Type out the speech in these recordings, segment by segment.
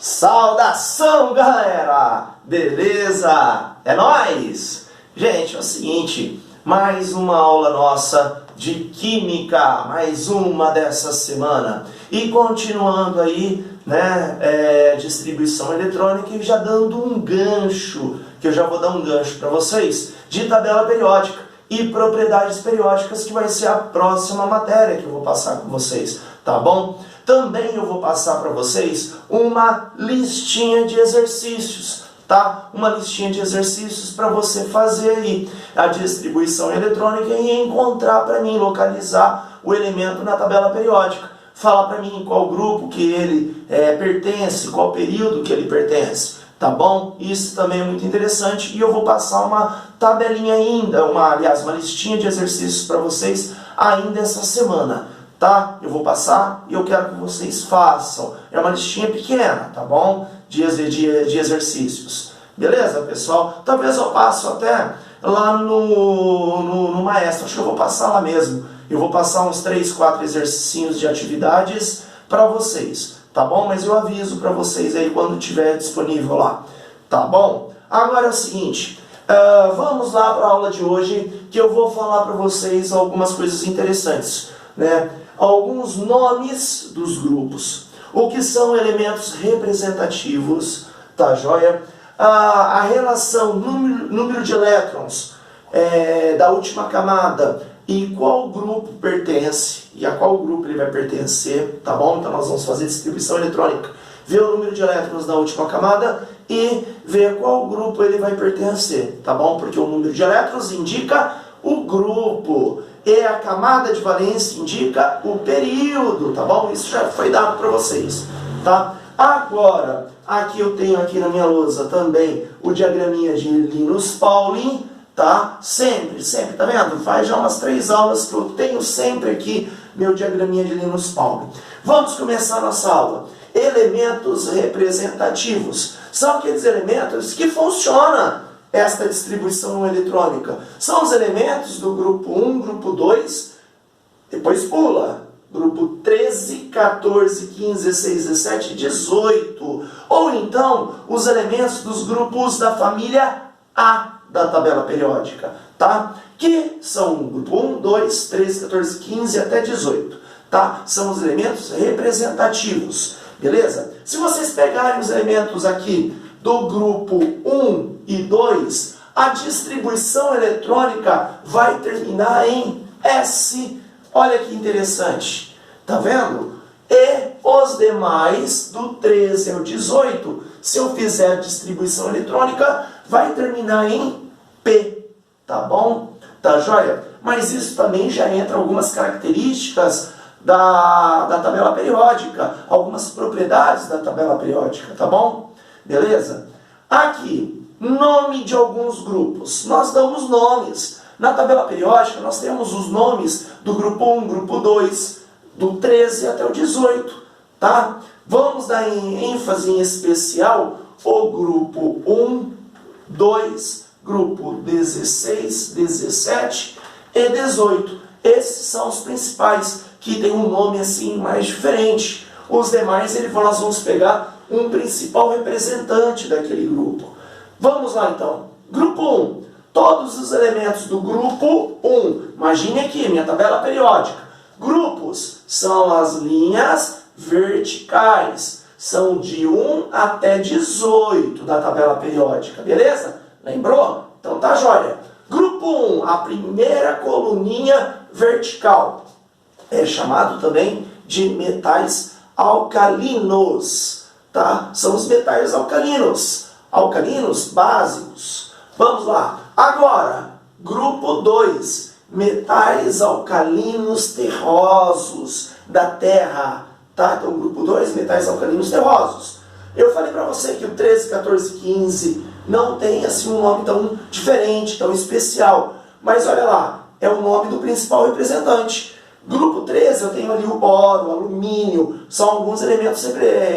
Saudação, galera! Beleza? É nóis! Gente, é o seguinte, mais uma aula nossa de Química, mais uma dessa semana. E continuando aí, distribuição eletrônica e já dando um gancho, que eu já vou dar um gancho para vocês, de tabela periódica e propriedades periódicas, que vai ser a próxima matéria que eu vou passar com vocês, tá bom? Também eu vou passar para vocês uma listinha de exercícios, tá? Uma listinha de exercícios para você fazer aí a distribuição eletrônica e encontrar para mim, localizar o elemento na tabela periódica. Falar para mim qual grupo que ele pertence, qual período que ele pertence, tá bom? Isso também é muito interessante e eu vou passar uma tabelinha ainda, uma listinha de exercícios para vocês ainda essa semana. Tá? Eu vou passar e eu quero que vocês façam. É uma listinha pequena, tá bom? De exercícios. Beleza, pessoal? Talvez eu passe até lá no Maestro. Acho que eu vou passar lá mesmo. Eu vou passar uns 3, 4 exercícios de atividades para vocês, tá bom? Mas eu aviso para vocês aí quando estiver disponível lá, tá bom? Agora é o seguinte, vamos lá para a aula de hoje, que eu vou falar para vocês algumas coisas interessantes, né? Alguns nomes dos grupos, o que são elementos representativos, tá joia? A relação número de elétrons da última camada e qual grupo pertence, e a qual grupo ele vai pertencer, tá bom? Então nós vamos fazer distribuição eletrônica, ver o número de elétrons da última camada e ver qual grupo ele vai pertencer, tá bom? Porque o número de elétrons indica o grupo. E a camada de valência indica o período, tá bom? Isso já foi dado para vocês, tá? Agora, aqui eu tenho aqui na minha lousa também o diagraminha de Linus Pauling, tá? Sempre, tá vendo? Faz já umas 3 aulas que eu tenho sempre aqui meu diagraminha de Linus Pauling. Vamos começar a nossa aula. Elementos representativos. São aqueles elementos que funcionam esta distribuição eletrônica. São os elementos do grupo 1, grupo 2, depois pula, grupo 13, 14, 15, 16, 17, 18. Ou então, os elementos dos grupos da família A da tabela periódica, tá? Que são o grupo 1, 2, 13, 14, 15 até 18, tá? São os elementos representativos, beleza? Se vocês pegarem os elementos aqui do grupo 1 e 2, a distribuição eletrônica vai terminar em S. Olha que interessante. Tá vendo? E os demais, do 13 ao 18, se eu fizer a distribuição eletrônica, vai terminar em P. Tá bom? Tá joia? Mas isso também já entra algumas características da tabela periódica, algumas propriedades da tabela periódica, tá bom? Beleza? Aqui, nome de alguns grupos. Nós damos nomes. Na tabela periódica, nós temos os nomes do grupo 1, grupo 2, do 13 até o 18. Tá? Vamos dar ênfase em especial o grupo 1, 2, grupo 16, 17 e 18. Esses são os principais, que tem um nome assim mais diferente. Os demais, nós vamos pegar um principal representante daquele grupo. Vamos lá então. Grupo 1. Todos os elementos do grupo 1. Imagine aqui, minha tabela periódica. Grupos são as linhas verticais. São de 1 até 18 da tabela periódica. Beleza? Lembrou? Então tá jóia. Grupo 1, a primeira coluninha vertical. É chamado também de metais alcalinos. Tá? São os metais alcalinos. Alcalinos básicos. Vamos lá. Agora, grupo 2. Metais alcalinos terrosos da Terra. Tá? Então, grupo 2, metais alcalinos terrosos. Eu falei para você que o 13, 14, 15 não tem assim um nome tão diferente, tão especial. Mas olha lá, é o nome do principal representante. Grupo 13, eu tenho ali o boro, o alumínio, são alguns elementos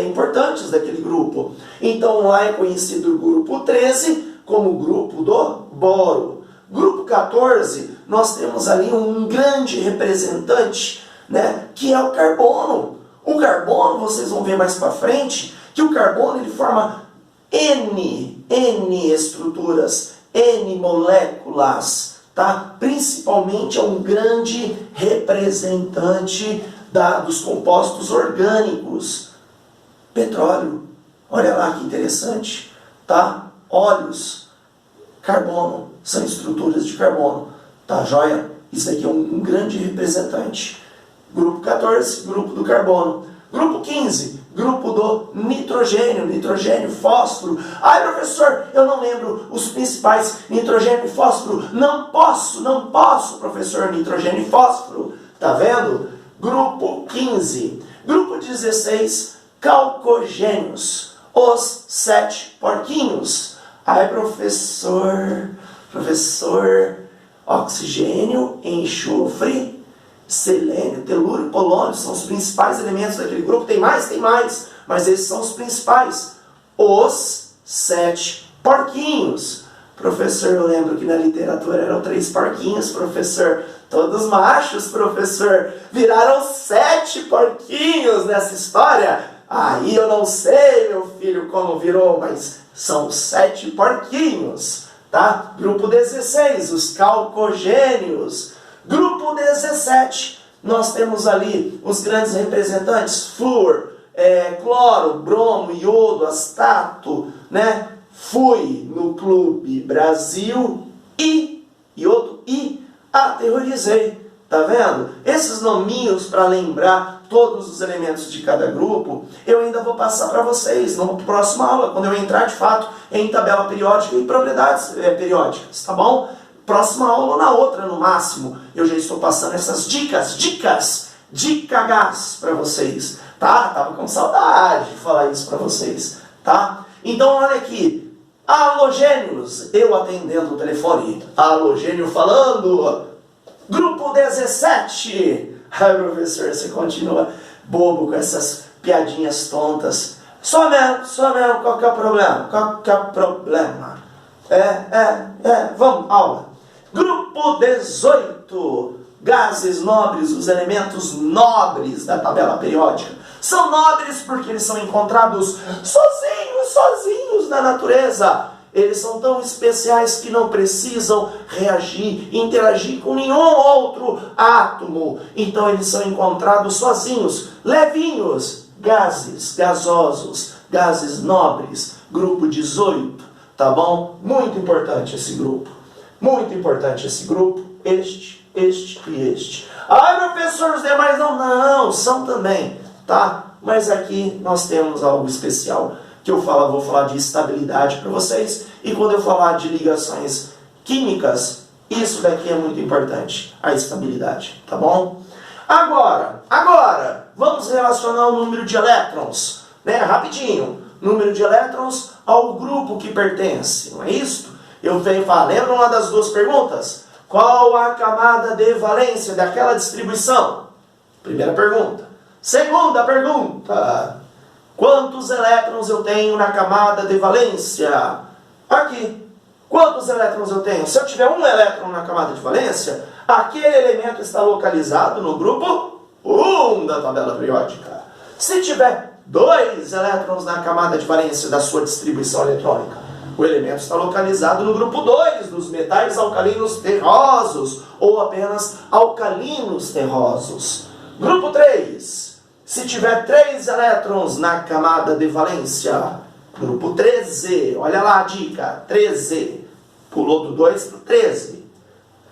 importantes daquele grupo. Então lá é conhecido o grupo 13 como o grupo do boro. Grupo 14, nós temos ali um grande representante, né, que é o carbono. O carbono, vocês vão ver mais para frente, que o carbono ele forma N estruturas, N moléculas, tá? Principalmente é um grande representante dos compostos orgânicos. Petróleo, olha lá que interessante, tá? Óleos, carbono, são estruturas de carbono, tá joia? Isso aqui é um grande representante. Grupo 14, grupo do carbono. Grupo 15, grupo do nitrogênio, fósforo. Ai, professor, eu não lembro os principais, nitrogênio e fósforo. Não posso, professor, nitrogênio e fósforo. Tá vendo? Grupo 15. Grupo 16, calcogênios, os 7 porquinhos. Ai, professor, oxigênio, enxofre, selênio, telúrio, polônio são os principais elementos daquele grupo. Tem mais, mas esses são os principais. Os 7 porquinhos. Professor, eu lembro que na literatura eram 3 porquinhos, professor. Todos machos, professor. Viraram 7 porquinhos nessa história. Aí eu não sei, meu filho, como virou, mas são 7 porquinhos. Tá? Grupo 16, os calcogênios. Grupo 17, nós temos ali os grandes representantes, flúor, cloro, bromo, iodo, astato, né? Fui no Clube Brasil e iodo e aterrorizei. Tá vendo? Esses nominhos para lembrar todos os elementos de cada grupo, eu ainda vou passar para vocês na próxima aula, quando eu entrar de fato em tabela periódica e propriedades periódicas, tá bom? Próxima aula ou na outra, no máximo. Eu já estou passando essas dicas para vocês, tá? Tava com saudade de falar isso para vocês, tá? Então, olha aqui. Halogênios, eu atendendo o telefone. Halogênio falando. Grupo 17. Ai, professor, você continua bobo com essas piadinhas tontas. Só mesmo, qual que é o problema? Vamos, aula. Grupo 18. Gases nobres, os elementos nobres da tabela periódica. São nobres porque eles são encontrados sozinhos na natureza. Eles são tão especiais que não precisam reagir, interagir com nenhum outro átomo. Então eles são encontrados sozinhos, levinhos, gases, gasosos, gases nobres. Grupo 18, tá bom? Muito importante esse grupo. Muito importante esse grupo. Este e este. Ai, professor, os demais não, são também, tá? Mas aqui nós temos algo especial que eu vou falar de estabilidade para vocês. E quando eu falar de ligações químicas, isso daqui é muito importante, a estabilidade, tá bom? Agora, vamos relacionar o número de elétrons, né? Rapidinho. Número de elétrons ao grupo que pertence, não é isso? Eu venho falar, lembram lá das duas perguntas? Qual a camada de valência daquela distribuição? Primeira pergunta. Segunda pergunta. Quantos elétrons eu tenho na camada de valência? Aqui. Quantos elétrons eu tenho? Se eu tiver um elétron na camada de valência, aquele elemento está localizado no grupo 1 da tabela periódica. Se tiver 2 elétrons na camada de valência da sua distribuição eletrônica, o elemento está localizado no grupo 2 dos metais alcalinos terrosos ou apenas alcalinos terrosos. Grupo 3. Se tiver 3 elétrons na camada de valência, grupo 13. Olha lá a dica. 13. Pulou do 2 para o 13.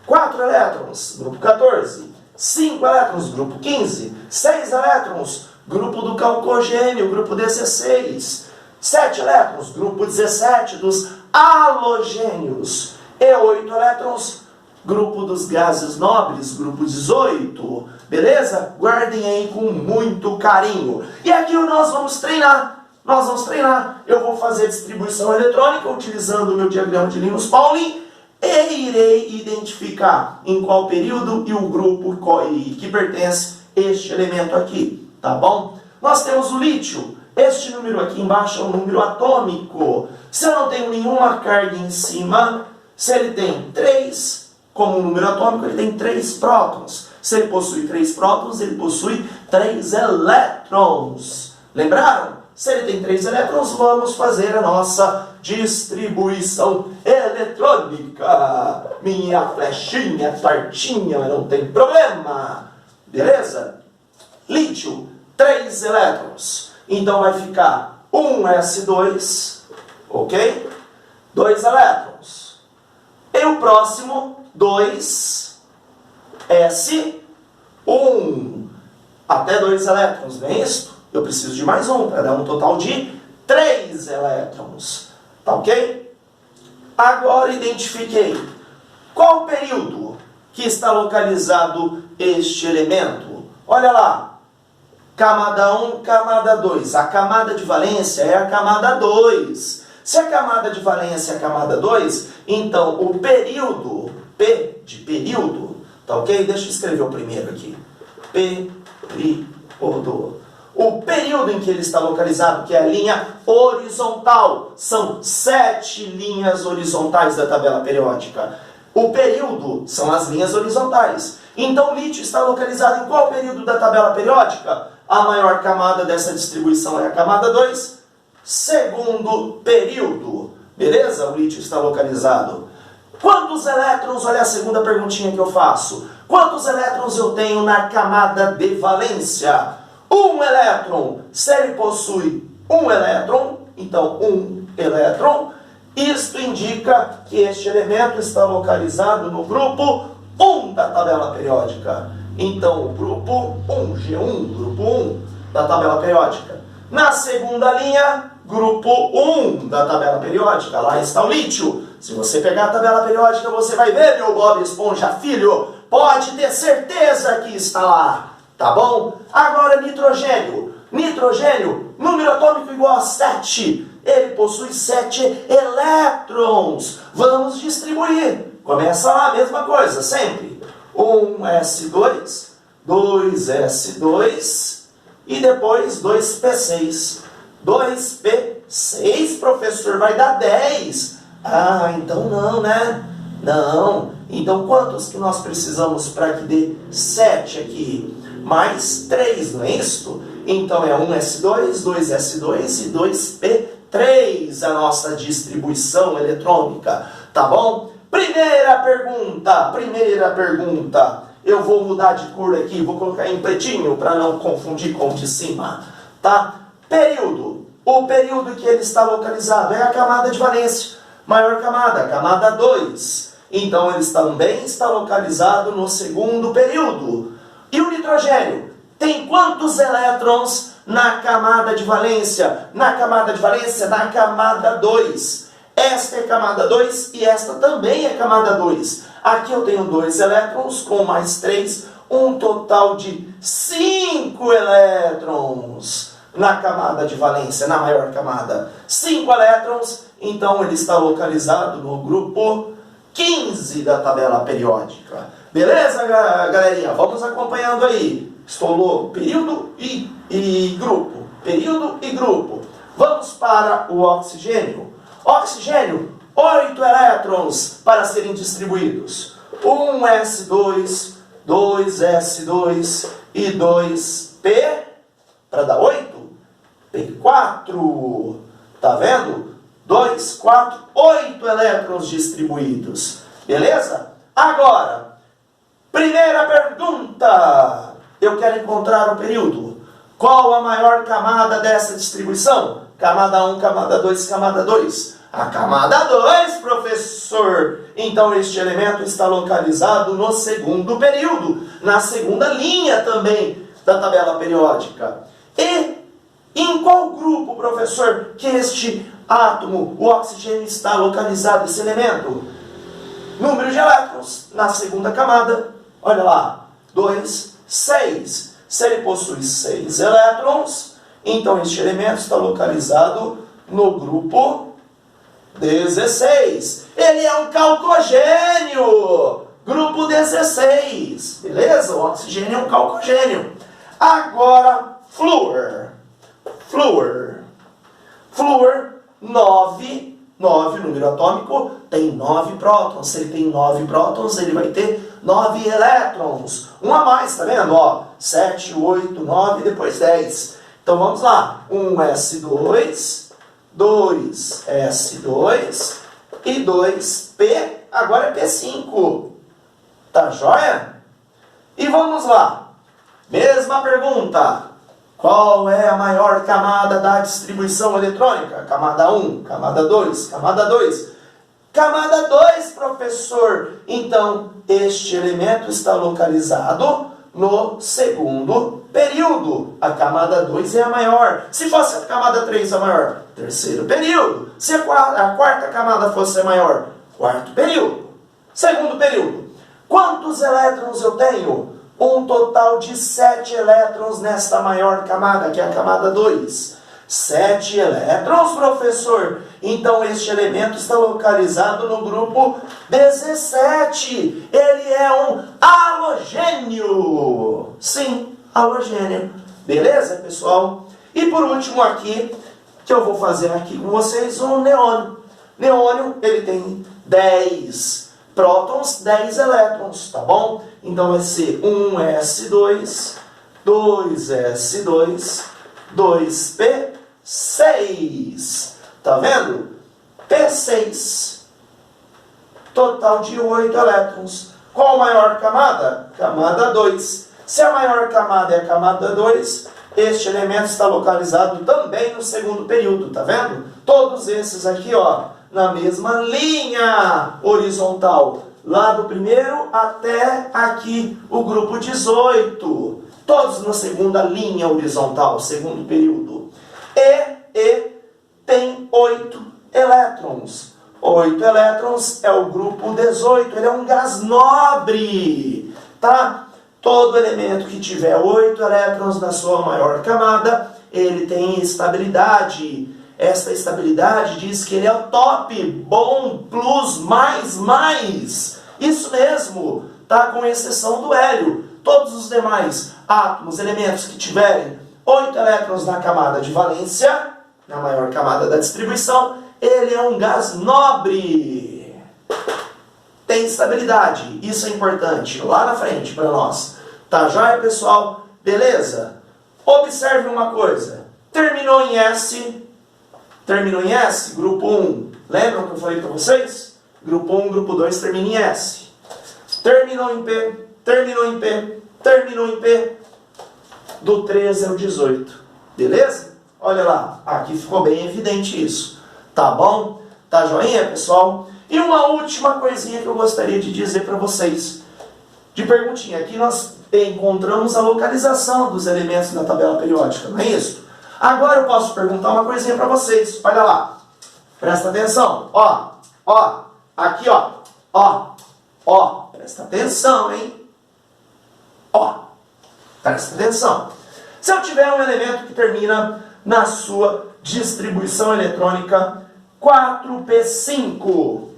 4 elétrons, grupo 14. 5 elétrons, grupo 15. 6 elétrons, grupo do calcogênio, grupo 16. 7 elétrons, grupo 17 dos halogênios. E 8 elétrons, grupo dos gases nobres, grupo 18. Beleza? Guardem aí com muito carinho. E aqui nós vamos treinar. Eu vou fazer a distribuição eletrônica utilizando o meu diagrama de Linus-Pauling e irei identificar em qual período e o grupo que pertence este elemento aqui. Tá bom? Nós temos o lítio. Este número aqui embaixo é um número atômico. Se eu não tenho nenhuma carga em cima, se ele tem 3, como um número atômico, ele tem 3 prótons. Se ele possui 3 prótons, ele possui 3 elétrons. Lembraram? Se ele tem 3 elétrons, vamos fazer a nossa distribuição eletrônica. Minha flechinha tortinha, mas não tem problema. Beleza? Lítio, 3 elétrons. Então vai ficar 1s2, ok? 2 elétrons. E o próximo, 2s1. Até 2 elétrons, não é isso? Eu preciso de mais um, para dar um total de 3 elétrons. Tá ok? Agora identifiquei qual período que está localizado este elemento. Olha lá. Camada 1, camada 2. A camada de valência é a camada 2. Se a camada de valência é a camada 2, então o período, P de período, tá ok? Deixa eu escrever o primeiro aqui. Período. O período em que ele está localizado, que é a linha horizontal. São 7 linhas horizontais da tabela periódica. O período são as linhas horizontais. Então o lítio está localizado em qual período da tabela periódica? A maior camada dessa distribuição é a camada 2. Segundo período. Beleza? O lítio está localizado. Quantos elétrons? Olha a segunda perguntinha que eu faço. Quantos elétrons eu tenho na camada de valência? 1 elétron. Se ele possui 1 elétron, então 1 elétron, isto indica que este elemento está localizado no grupo 1 da tabela periódica. Então, o grupo 1, G1, grupo 1 da tabela periódica. Na segunda linha, grupo 1 da tabela periódica. Lá está o lítio. Se você pegar a tabela periódica, você vai ver, meu Bob Esponja Filho. Pode ter certeza que está lá. Tá bom? Agora, nitrogênio. Nitrogênio, número atômico igual a 7. Ele possui 7 elétrons. Vamos distribuir. Começa lá, a mesma coisa, sempre. 1s2, 2s2 e depois 2p6. 2p6, professor, vai dar 10. Ah, então não, né? Não. Então, quantos que nós precisamos para que dê 7 aqui? Mais 3, não é isso? Então, é 1s2, 2s2 e 2p3 a nossa distribuição eletrônica. Tá bom? Primeira pergunta. Eu vou mudar de cor aqui, vou colocar em pretinho para não confundir com o de cima. Tá? Período. O período que ele está localizado é a camada de valência. Maior camada, camada 2. Então, ele também está localizado no segundo período. E o nitrogênio? Tem quantos elétrons na camada de valência? Na camada de valência, na camada 2. Esta é camada 2 e esta também é camada 2. Aqui eu tenho 2 elétrons com mais 3, um total de 5 elétrons na camada de valência, na maior camada. 5 elétrons, então ele está localizado no grupo 15 da tabela periódica. Beleza, galerinha? Vamos acompanhando aí. Estou período e grupo. Período e grupo. Vamos para o oxigênio. Oxigênio, 8 elétrons para serem distribuídos. 1s2, 2s2 e 2p, para dar 8, p4. Tá vendo? 2, 4, 8 elétrons distribuídos. Beleza? Agora, primeira pergunta. Eu quero encontrar o período. Qual a maior camada dessa distribuição? Camada 1, camada 2, camada 2. A camada 2, professor. Então, este elemento está localizado no segundo período. Na segunda linha também da tabela periódica. E em qual grupo, professor, que este átomo, o oxigênio, está localizado, esse elemento? Número de elétrons na segunda camada. Olha lá. 2, 6. Se ele possui 6 elétrons, então este elemento está localizado no grupo 16. Ele é um calcogênio. Grupo 16. Beleza? O oxigênio é um calcogênio. Agora, flúor. Flúor, 9, número atômico, tem 9 prótons. Se ele tem 9 prótons, ele vai ter 9 elétrons. Um a mais, tá vendo? Ó, 7, 8, 9, depois 10. Então vamos lá. 1s2, 2s2 e 2p, agora é p5. Tá joia? E vamos lá. Mesma pergunta. Qual é a maior camada da distribuição eletrônica? Camada 1, camada 2, camada 2. Camada 2, professor. Então, este elemento está localizado no segundo período. A camada 2 é a maior. Se fosse a camada 3 a maior, terceiro período. Se a quarta camada fosse a maior, quarto período. Segundo período. Quantos elétrons eu tenho? Um total de 7 elétrons nesta maior camada, que é a camada 2. 7 elétrons, professor. Então, este elemento está localizado no grupo 17. Ele é um halogênio. Sim, halogênio. Beleza, pessoal? E por último aqui, que eu vou fazer aqui com vocês, um neônio. Neônio, ele tem 10 prótons, 10 elétrons, tá bom? Então vai ser 1s2, 2s2, 2p6. Tá vendo? P6. Total de 8 elétrons. Qual a maior camada? Camada 2. Se a maior camada é a camada 2, este elemento está localizado também no segundo período, tá vendo? Todos esses aqui, ó, na mesma linha horizontal. Lá do primeiro até aqui, o grupo 18. Todos na segunda linha horizontal, segundo período. E tem 8 elétrons. 8 elétrons é o grupo 18. Ele é um gás nobre, tá? Todo elemento que tiver 8 elétrons na sua maior camada, ele tem estabilidade. Esta estabilidade diz que ele é o top, bom, plus, mais. Isso mesmo, tá? Com exceção do hélio. Todos os demais átomos, elementos que tiverem 8 elétrons na camada de valência, na maior camada da distribuição, ele é um gás nobre. Tem estabilidade. Isso é importante. Lá na frente para nós. Tá joia, pessoal? Beleza? Observe uma coisa. Terminou em S, grupo 1. Lembram que eu falei para vocês? Grupo 1, grupo 2 termina em S. Terminou em P, terminou em P. Do 13 ao 18. Beleza? Olha lá. Aqui ficou bem evidente isso. Tá bom? Tá joinha, pessoal? E uma última coisinha que eu gostaria de dizer para vocês. De perguntinha. Aqui nós encontramos a localização dos elementos da tabela periódica, não é isso? Agora eu posso perguntar uma coisinha para vocês. Olha lá. Presta atenção. Ó. Aqui, ó. Presta atenção, hein? Ó. Presta atenção. Se eu tiver um elemento que termina na sua distribuição eletrônica 4p5,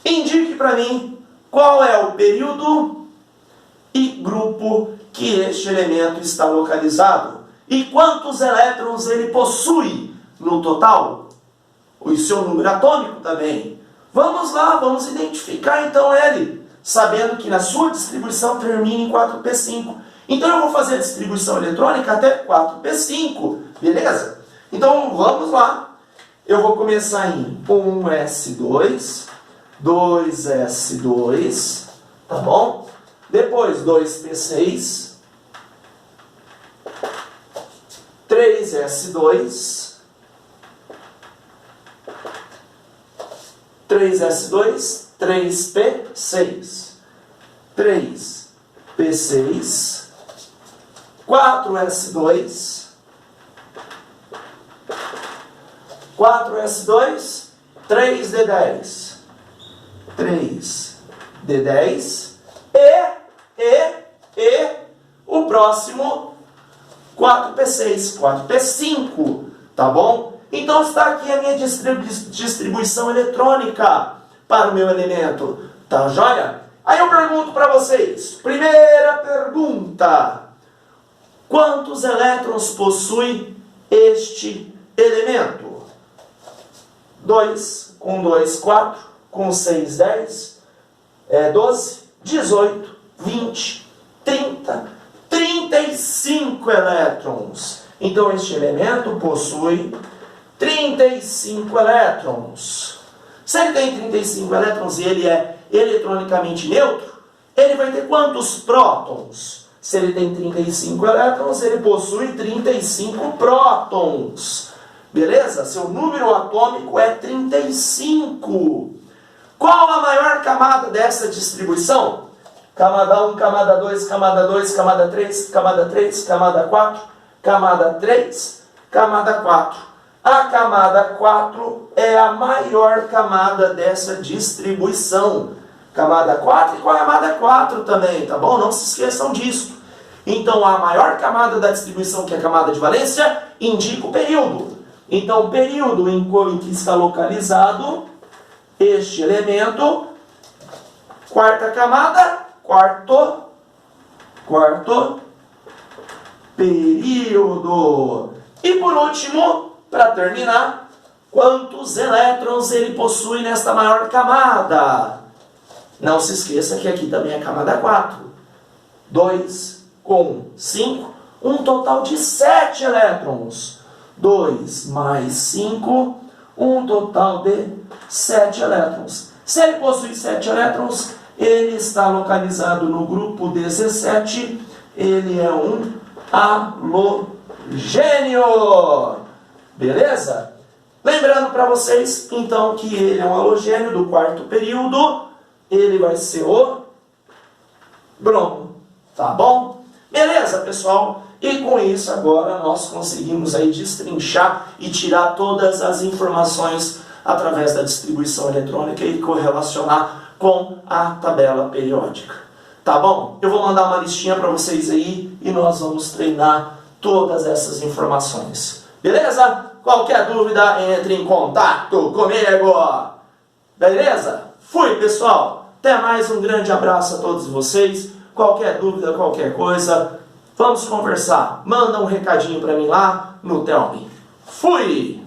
indique para mim qual é o período e grupo que este elemento está localizado e quantos elétrons ele possui no total, o seu número atômico também. Vamos lá, vamos identificar então ele, sabendo que na sua distribuição termina em 4p5. Então eu vou fazer a distribuição eletrônica até 4p5, beleza? Então vamos lá. Eu vou começar em 1s2, 2s2, tá bom? Depois 2p6, 3s2, 3s2, 3p6, 3p6, 4s2, 4s2, 3d10, 3d10 e o próximo 4p6, 4p5, tá bom? Então está aqui a minha distribuição eletrônica para o meu elemento, tá joia? Aí eu pergunto para vocês, primeira pergunta, quantos elétrons possui este elemento? 2, com 2, 4, com 6, 10, 12, 18, 20, 30, 30 35 elétrons. Então este elemento possui 35 elétrons. Se ele tem 35 elétrons e ele é eletronicamente neutro, ele vai ter quantos prótons? Se ele tem 35 elétrons, ele possui 35 prótons. Beleza? Seu número atômico é 35. Qual a maior camada dessa distribuição? Camada 1, camada 2, camada 2, camada 3, camada 3, camada 4, camada 3, camada 4. A camada 4 é a maior camada dessa distribuição. Camada 4 e camada 4 também, tá bom? Não se esqueçam disso. Então, a maior camada da distribuição, que é a camada de valência, indica o período. Então, o período em que está localizado este elemento, quarta camada, quarto período. E por último, para terminar, quantos elétrons ele possui nesta maior camada? Não se esqueça que aqui também é a camada 4. 2 com 5, um total de 7 elétrons. 2 mais 5, um total de 7 elétrons. Se ele possui 7 elétrons, ele está localizado no grupo 17. Ele é um halogênio. Beleza? Lembrando para vocês, então, que ele é um halogênio do quarto período. Ele vai ser o bromo. Tá bom? Beleza, pessoal? E com isso agora nós conseguimos aí destrinchar e tirar todas as informações através da distribuição eletrônica e correlacionar com a tabela periódica. Tá bom? Eu vou mandar uma listinha para vocês aí e nós vamos treinar todas essas informações. Beleza? Qualquer dúvida, entre em contato comigo. Beleza? Fui, pessoal! Até mais, um grande abraço a todos vocês. Qualquer dúvida, qualquer coisa, vamos conversar. Manda um recadinho para mim lá no Tell Me. Fui!